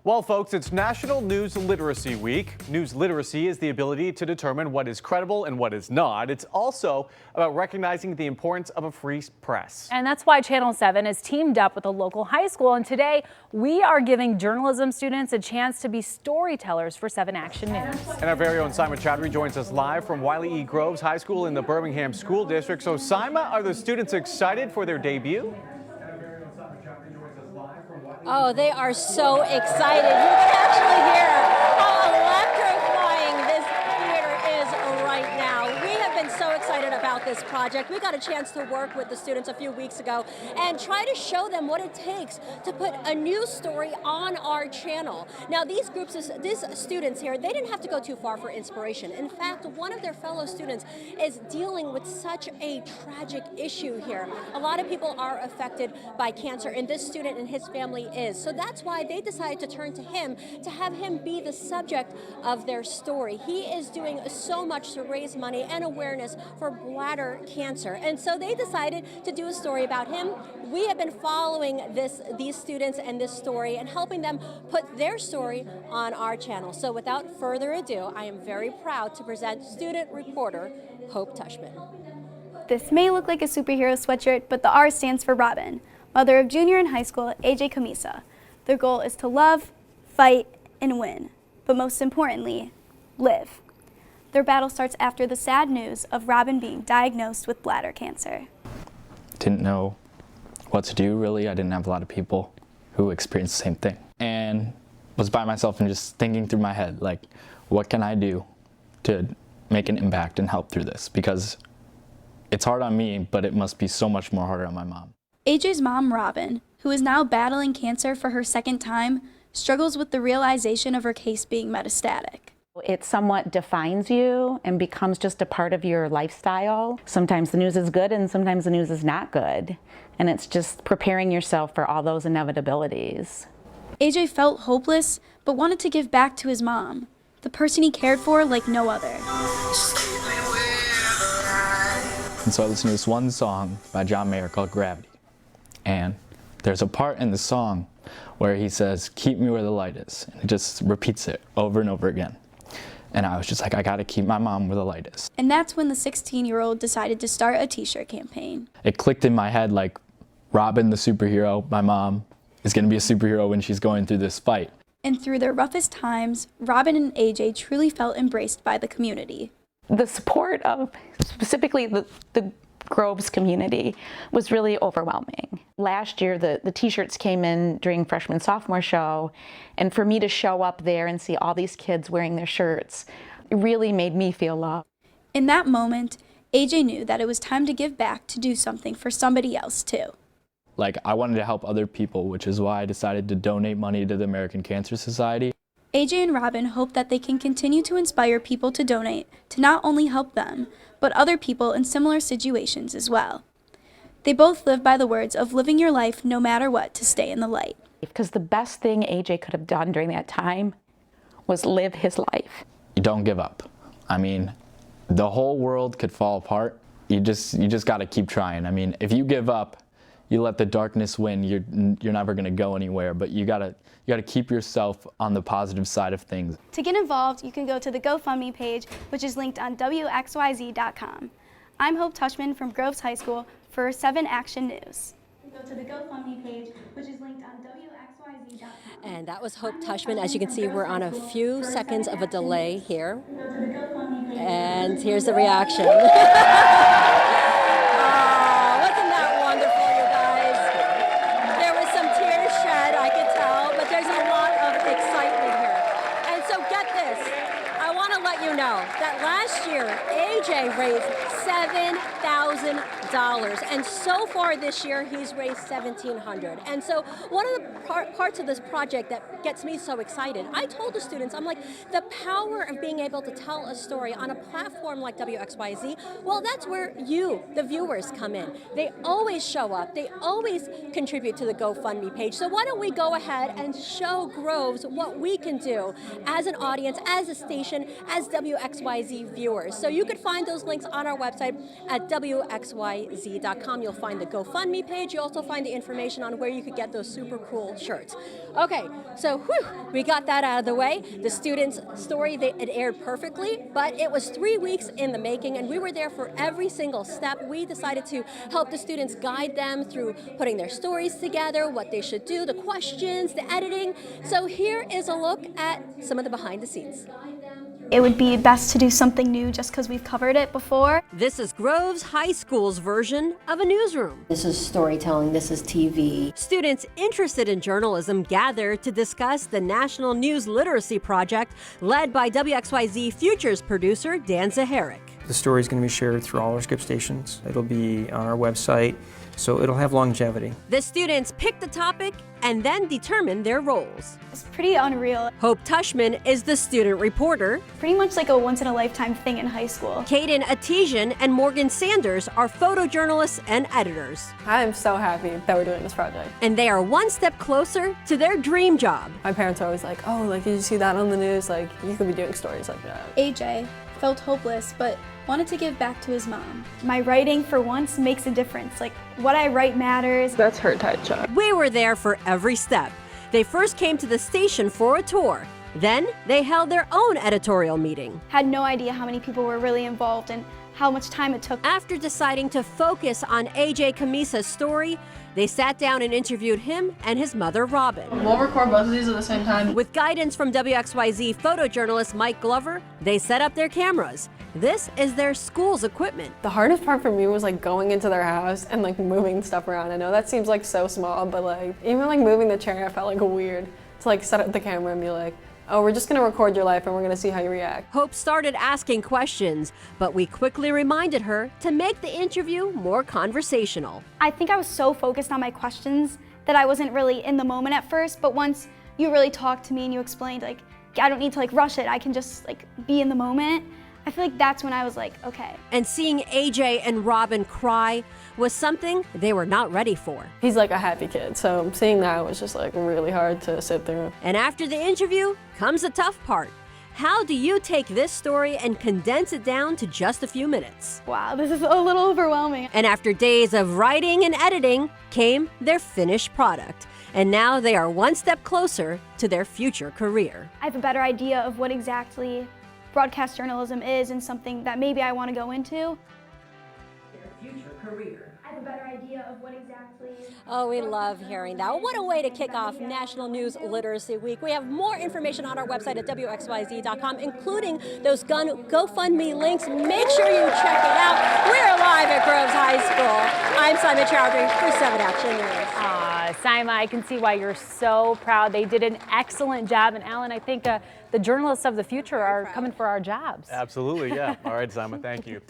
Well, folks, it's National News Literacy Week. News literacy is the ability to determine what is credible and what is not. It's also about recognizing the importance of a free press. And that's why Channel 7 is teamed up with a local high school. And today we are giving journalism students a chance to be storytellers for 7 Action News. And our very own Sima Chowdhury joins us live from Wiley E. Groves High School in the Birmingham School District. So, Sima, are the students excited for their debut? Oh, they are so excited. You can actually hear how electrifying this theater is right now. We have been so excited about this project. We got a chance to work with the students a few weeks ago and try to show them what it takes to put a news story on our channel. Now, these students here, they didn't have to go too far for inspiration. In fact, one of their fellow students is dealing with such a tragic issue here. A lot of people are affected by cancer, and this student and his family is. So that's why they decided to turn to him to have him be the subject of their story. He is doing so much to raise money and awareness for bladder cancer. And so they decided to do a story about him. We have been following these students and this story and helping them put their story on our channel. So without further ado, I am very proud to present student reporter Hope Tushman. This may look like a superhero sweatshirt, but the R stands for Robyn, mother of junior in high school AJ Camisa. Their goal is to love, fight, and win, but most importantly, live. Their battle starts after the sad news of Robyn being diagnosed with bladder cancer. Didn't know what to do, really. I didn't have a lot of people who experienced the same thing. And was by myself and just thinking through my head, like, what can I do to make an impact and help through this? Because it's hard on me, but it must be so much more harder on my mom. AJ's mom, Robyn, who is now battling cancer for her second time, struggles with the realization of her case being metastatic. It somewhat defines you and becomes just a part of your lifestyle. Sometimes the news is good and sometimes the news is not good. And it's just preparing yourself for all those inevitabilities. AJ felt hopeless, but wanted to give back to his mom, the person he cared for like no other. And so I listened to this one song by John Mayer called Gravity. And there's a part in the song where he says, "Keep me where the light is." And it just repeats it over and over again. And I was just like, I gotta keep my mom where the light is. And that's when the 16-year-old decided to start a t-shirt campaign. It clicked in my head like, Robyn the superhero, my mom, is gonna be a superhero when she's going through this fight. And through their roughest times, Robyn and AJ truly felt embraced by the community. The support of specifically the Groves community was really overwhelming. Last year, the t-shirts came in during freshman sophomore show, and for me to show up there and see all these kids wearing their shirts, it really made me feel loved. In that moment, AJ knew that it was time to give back, to do something for somebody else too. Like, I wanted to help other people, which is why I decided to donate money to the American Cancer Society. AJ and Robyn hope that they can continue to inspire people to donate to not only help them, but other people in similar situations as well. They both live by the words of living your life no matter what to stay in the light. Because the best thing AJ could have done during that time was live his life. You don't give up. I mean, the whole world could fall apart. You just gotta keep trying. I mean, if you give up, you let the darkness win, you're never gonna go anywhere, but you gotta keep yourself on the positive side of things. To get involved, you can go to the GoFundMe page, which is linked on WXYZ.com. I'm Hope Tushman from Groves High School for 7 Action News. Go to the GoFundMe page, which is linked on WXYZ.com. And that was Hope Tushman. As you can see, we're on a few seconds of a delay here. And here's the reaction. That last year, AJ raised $7,000, and so far this year, he's raised $1,700. And so one of the parts of this project that gets me so excited, I told the students, I'm like, the power of being able to tell a story on a platform like WXYZ, well, that's where you, the viewers, come in. They always show up. They always contribute to the GoFundMe page. So why don't we go ahead and show Groves what we can do as an audience, as a station, as WXYZ viewers. So you could find those links on our website at WXYZ. WXYZ.com. You'll find the GoFundMe page. You'll also find the information on where you could get those super cool shirts. Okay, so we got that out of the way. The students' story, it aired perfectly, but it was 3 weeks in the making, and we were there for every single step. We decided to help the students, guide them through putting their stories together, what they should do, the questions, the editing. So here is a look at some of the behind the scenes. It would be best to do something new just because we've covered it before. This is Groves High School's version of a newsroom. This is storytelling, this is TV. Students interested in journalism gathered to discuss the National News Literacy Project led by WXYZ Futures producer Dan Zaharik. The story is going to be shared through all our skip stations. It'll be on our website, so it'll have longevity. The students picked the topic and then determined their roles. It's pretty unreal. Hope Tushman is the student reporter. Pretty much like a once-in-a-lifetime thing in high school. Kaden Atesian and Morgan Sanders are photojournalists and editors. I'm so happy that we're doing this project. And they are one step closer to their dream job. My parents are always like, oh, like, did you see that on the news? Like, you could be doing stories like that. AJ felt hopeless, but wanted to give back to his mom. My writing, for once, makes a difference. Like, what I write matters. That's her tight job. We were there for every step. They first came to the station for a tour. Then they held their own editorial meeting. Had no idea how many people were really involved and how much time it took. After deciding to focus on AJ Camisa's story, they sat down and interviewed him and his mother, Robyn. We'll record both of these at the same time. With guidance from WXYZ photojournalist Mike Glover, they set up their cameras. This is their school's equipment. The hardest part for me was like going into their house and like moving stuff around. I know that seems like so small, but like even like moving the chair, I felt like weird to like set up the camera and be like, oh, we're just gonna record your life and we're gonna see how you react. Hope started asking questions, but we quickly reminded her to make the interview more conversational. I think I was so focused on my questions that I wasn't really in the moment at first, but once you really talked to me and you explained like, I don't need to like rush it, I can just like be in the moment. I feel like that's when I was like, okay. And seeing AJ and Robyn cry was something they were not ready for. He's like a happy kid, so seeing that was just like really hard to sit through. And after the interview comes the tough part. How do you take this story and condense it down to just a few minutes? Wow, this is a little overwhelming. And after days of writing and editing came their finished product. And now they are one step closer to their future career. I have a better idea of what exactly broadcast journalism is and something that maybe I want to go into. Their future career. I have a better idea of what exactly. Oh, we love hearing that. What a way to kick off National News Literacy Week. We have more information on our website at WXYZ.com, including those GoFundMe links. Make sure you check it out. We're live at Groves High School. I'm Simon Chowdhury for 7 Action News. Simon, I can see why you're so proud. They did an excellent job. And Alan, I think the journalists of the future are coming for our jobs. Absolutely, yeah. All right, Simon, thank you.